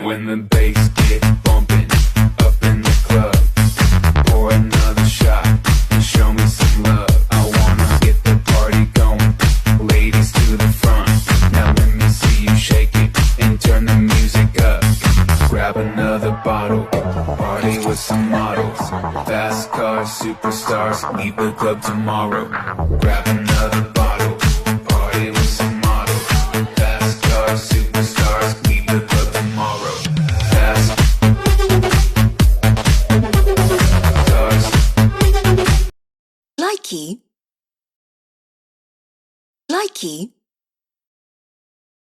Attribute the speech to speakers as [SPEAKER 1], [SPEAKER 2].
[SPEAKER 1] When the bass get bumping up in the club, pour another shot and show me some love. I wanna get the party going, ladies to the front. Now let me see you shake it and turn the music up. Grab another bottle, party with some models, fast cars, superstars, leave the club tomorrow. Grab another bottle, party with some models, fast cars, superstars, leave the club tomorrow. Fast cars.
[SPEAKER 2] Likey.